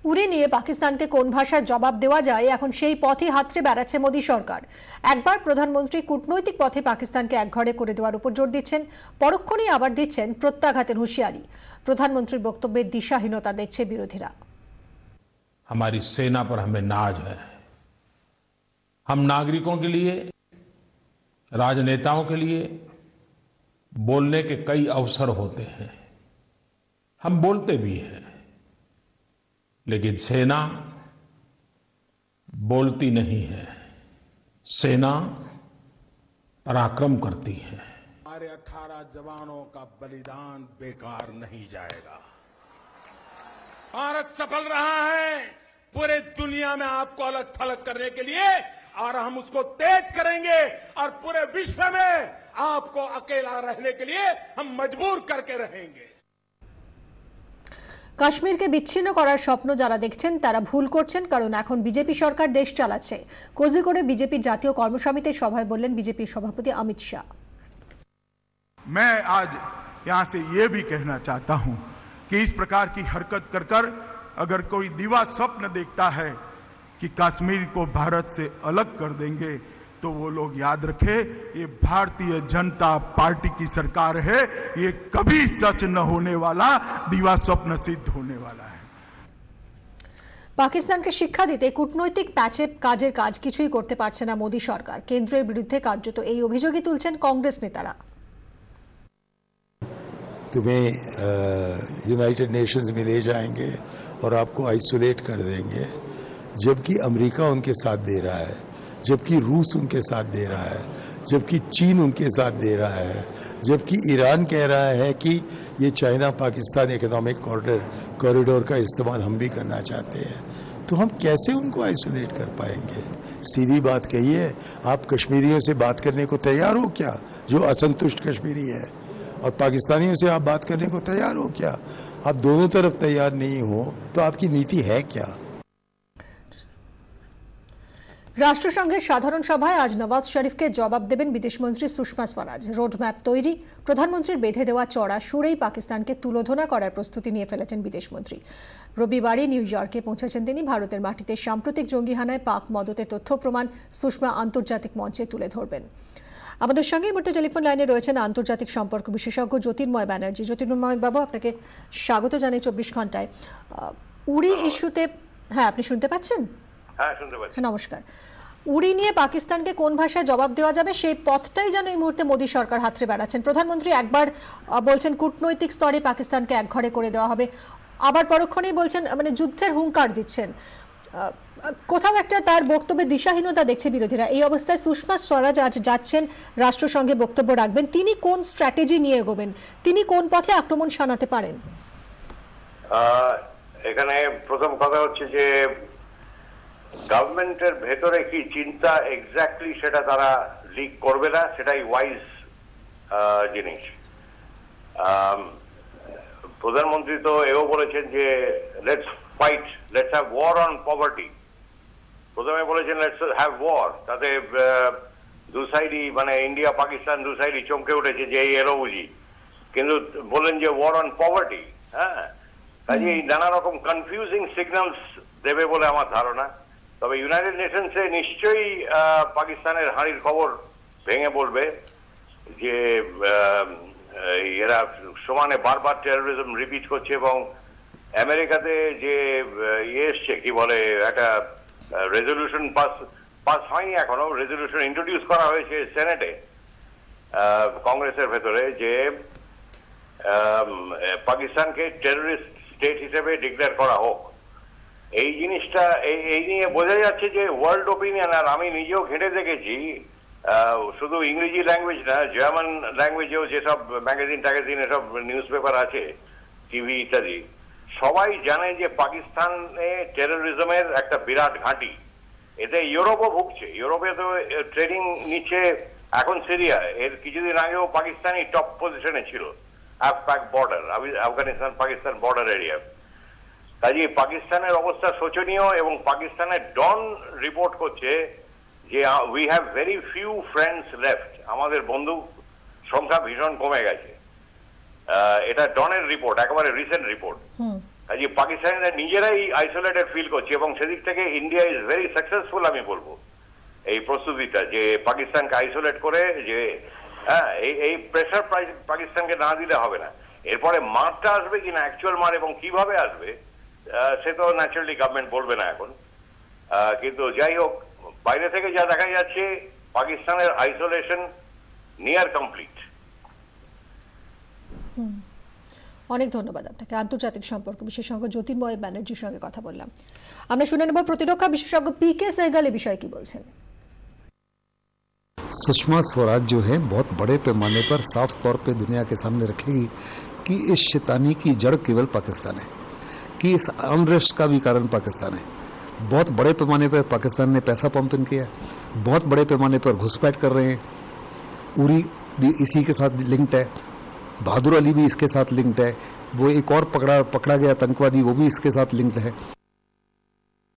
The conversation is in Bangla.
উড়ি নিয়ে পাকিস্তানকে কোন ভাষায় জবাব দেওয়া যায় এখন সেই পথই হাতড়ে বেড়াচ্ছে মোদী সরকার। একবার প্রধানমন্ত্রী কূটনৈতিক পথে পাকিস্তানকে একঘরে করে দেওয়ার উপর জোর দিচ্ছেন, পরক্ষণেই আবার দিচ্ছেন প্রত্যাঘাতের হুঁশিয়ারি। প্রধানমন্ত্রীর বক্তব্যের দিশাহীনতা দেখছে বিরোধীরা। हमारी सेना पर हमें नाज है। हम नागरिकों के लिए, राजनेताओं के लिए बोलने के कई अवसर होते हैं, हम बोलते भी हैं, लेकिन सेना बोलती नहीं है, सेना पराक्रम करती है। हमारे 18 जवानों का बलिदान बेकार नहीं जाएगा। भारत सफल रहा है पूरे दुनिया में आपको अलग थलग करने के लिए, और हम उसको तेज करेंगे और पूरे विश्व में आपको अकेला रहने के लिए हम मजबूर करके रहेंगे। কাশ্মীরকে বিচ্ছিন্ন করার স্বপ্ন যারা দেখছেন তারা ভুল করছেন, কারণ এখন বিজেপি সরকার দেশ চালাচ্ছে। কোজিকোড়ে বিজেপির জাতীয় কর্মসমিতির সভায় বললেন বিজেপির সভাপতি অমিত শাহ। मैं आज यहां से ये भी कहना चाहता हूं कि इस प्रकार की हरकत कर कर अगर कोई दिवा स्वप्न देखता है कि कश्मीर को भारत से अलग कर देंगे, तो वो लोग याद रखें, ये भारतीय जनता पार्टी की सरकार है, ये कभी सच न होने वाला दिवा स्वप्न सिद्ध होने वाला है। পাকিস্তানকে শিক্ষা দিতে কূটনৈতিক প্যাচে কাজের কাজ কিছুই করতে পারছে না মোদী সরকার। কেন্দ্রের বিরুদ্ধে কার্যত এই অভিযোগই তুলছেন কংগ্রেস নেতারা। तुम्हें यूनाइटेड नेशंस में ले जाएंगे और आपको आइसोलेट कर देंगे, जबकि अमेरिका उनके साथ दे रहा है, जबकि रूस उनके साथ दे रहा है, जबकि चीन उनके साथ दे रहा है, जबकि ईरान कह रहा है कि ये चाइना पाकिस्तान इकोनॉमिक कॉरिडोर का इस्तेमाल हम भी करना चाहते हैं, तो हम कैसे उनको आइसोलेट कर पाएंगे? सीधी बात कहिए, आप कश्मीरियों से बात करने को तैयार हो क्या, जो असंतुष्ट कश्मीरी है, और पाकिस्तानियों से आप बात करने को तैयार हो क्या? आप दोनों तरफ तैयार नहीं हो तो आपकी नीति है क्या? রাষ্ট্রসংঘের সাধারণ সভায় আজ নওয়াজ শরীফকে জবাব দেবেন বিদেশমন্ত্রী সুষমা স্বরাজ। রোডম্যাপ তৈরি, প্রধানমন্ত্রীর বেঁধে দেওয়া চড়া সুরেই পাকিস্তানকে তুলোধনা করার প্রস্তুতি নিয়ে ফেলেছেন বিদেশমন্ত্রী। রবিবারই নিউ ইয়র্কে পৌঁছেছেন তিনি। ভারতের মাটিতে সাম্প্রতিক জঙ্গি হানায় পাক মদতের তথ্য প্রমাণ সুষমা আন্তর্জাতিক মঞ্চে তুলে ধরবেন। আমাদের সঙ্গে এই মুহূর্তে টেলিফোন লাইনে রয়েছেন আন্তর্জাতিক সম্পর্ক বিশেষজ্ঞ জ্যোতির্ময় ব্যানার্জি। জ্যোতির্ময় বাবু, আপনাকে স্বাগত জানাই 24 ঘন্টায়। উড়ি ইস্যুতে, হ্যাঁ আপনি শুনতে পাচ্ছেন? হ্যাঁ, শুনতে পাচ্ছি। নমস্কার। উড়ি নিয়ে পাকিস্তানকে কোন ভাষায় জবাব দেওয়া যাবে সেই পথটাই যেন এই মুহূর্তে মোদী সরকার হাতড়ে বেড়াচ্ছেন। প্রধানমন্ত্রী একবার বলছেন কূটনৈতিক স্তরে পাকিস্তানকে একঘরে করে দেওয়া হবে, আবার পরক্ষণেই বলছেন মানে যুদ্ধের হুঙ্কার দিচ্ছেন। কোথাও একটা তার বক্তব্যে দিশাহীনতা দেখছে বিরোধীরা। এই অবস্থায় সুষমা স্বরাজ আজ যাচ্ছেন রাষ্ট্রসংঘে বক্তব্য রাখবেন, তিনি কোন স্ট্র্যাটেজি নিয়ে এগোবেন, তিনি কোন পথে আক্রমণ শানাতে পারেন? এখানে প্রথম কথা হচ্ছে যে গভর্নমেন্টের ভেতরে কি চিন্তা এক্স্যাক্টলি সেটা তারা লিক করবে না, সেটাই ওয়াইজ জিনিস। প্রধানমন্ত্রী তো এও বলেছেন যে let's fight, let's have war on poverty. প্রথমে বলেছেন লেটস হ্যাভ ওয়ার, তাতে দু সাইডই মানে ইন্ডিয়া পাকিস্তান দু সাইডই চমকে উঠেছে যে এই এলো বুঝি, কিন্তু বললেন যে ওয়ার অন পভার্টি। হ্যাঁ, কাজে নানা রকম কনফিউজিং সিগন্যালস দেবে বলে আমার ধারণা। তবে ইউনাইটেড নেশনসে নিশ্চয়ই পাকিস্তানের হাঁড়ির খবর ভেঙে পড়বে যে এরা সমানে বারবার টেরোরিজম রিপিট করছে, এবং আমেরিকাতে যে এসছে কি বলে একটা রেজলিউশন পাস হয়নি এখনো, রেজলিউশন ইন্ট্রোডিউস করা হয়েছে সেনেটে কংগ্রেসের ভেতরে যে পাকিস্তানকে টেররিস্ট স্টেট হিসেবে ডিক্লেয়ার করা হোক। এই জিনিসটা এই নিয়ে বোঝা যাচ্ছে যে ওয়ার্ল্ড ওপিনিয়ন, আর আমি নিজেও ঘেঁটে দেখেছি, শুধু ইংরেজি ল্যাঙ্গুয়েজ না, জার্মান ল্যাঙ্গুয়েজেও যেসব ম্যাগাজিন ট্যাগাজিন এসব নিউজ পেপার আছে, টিভি ইত্যাদি, সবাই জানে যে পাকিস্তানে টেরোরিজমের একটা বিরাট ঘাঁটি। এতে ইউরোপও ভুগছে, ইউরোপে তো ট্রেনিং নিচ্ছে এখন সিরিয়া, এর কিছুদিন আগেও পাকিস্তানি টপ পজিশনে ছিল AfPak border, Afghanistan Pakistan border area. কাজে পাকিস্তানের অবস্থা শোচনীয়, এবং পাকিস্তানের ডন রিপোর্ট করছে যে we have very few friends left, আমাদের বন্ধু সংখ্যা ভীষণ কমে গেছে। এটা ডনের রিপোর্ট, একেবারে রিসেন্ট রিপোর্ট। কাজে পাকিস্তানিরা নিজেরাই আইসোলেটেড ফিল করছে এবং সেদিক থেকে ইন্ডিয়া ইজ ভেরি সাকসেসফুল আমি বলবো এই প্রস্তুতিটা, যে পাকিস্তানকে আইসোলেট করে যে হ্যাঁ এই প্রেসার পাকিস্তানকে না দিলে হবে না। এরপরে মারটা আসবে কিনা, অ্যাকচুয়াল মার এবং কিভাবে আসবে সে তো ন্যাচারালি গভর্নমেন্ট বলবে না এখন। কিন্তু যাই হোক, বাইরে থেকে যা দেখা যাচ্ছে পাকিস্তানের আইসোলেশন নিয়ার কমপ্লিট। অনেক ধন্যবাদ আপনাকে। আন্তর্জাতিক সম্পর্ক বিশেষজ্ঞ জ্যোতির্ময় ব্যানার্জির সঙ্গে কথা বললাম। আমরা শুনে নেব প্রতিরক্ষা বিশেষজ্ঞ पीके सहगल এই বিষয়ে কি বলছেন। सुषमा स्वराज जो है बहुत बड़े पैमाने पर साफ तौर पे दुनिया के सामने रखेगी कि इस शैतानी की जड़ केवल पाकिस्तान है, कि इस अनरेस्ट का भी कारण पाकिस्तान है। बहुत बड़े पैमाने पर पाकिस्तान ने पैसा पंप इन किया, बहुत बड़े पैमाने पर घुसपैठ कर रहे हैं। उरी भी इसी के साथ लिंक्ड है, बहादुर अली भी इसके साथ लिंक्ड है, वो एक और पकड़ा गया आतंकवादी वो भी इसके साथ लिंक्ड है।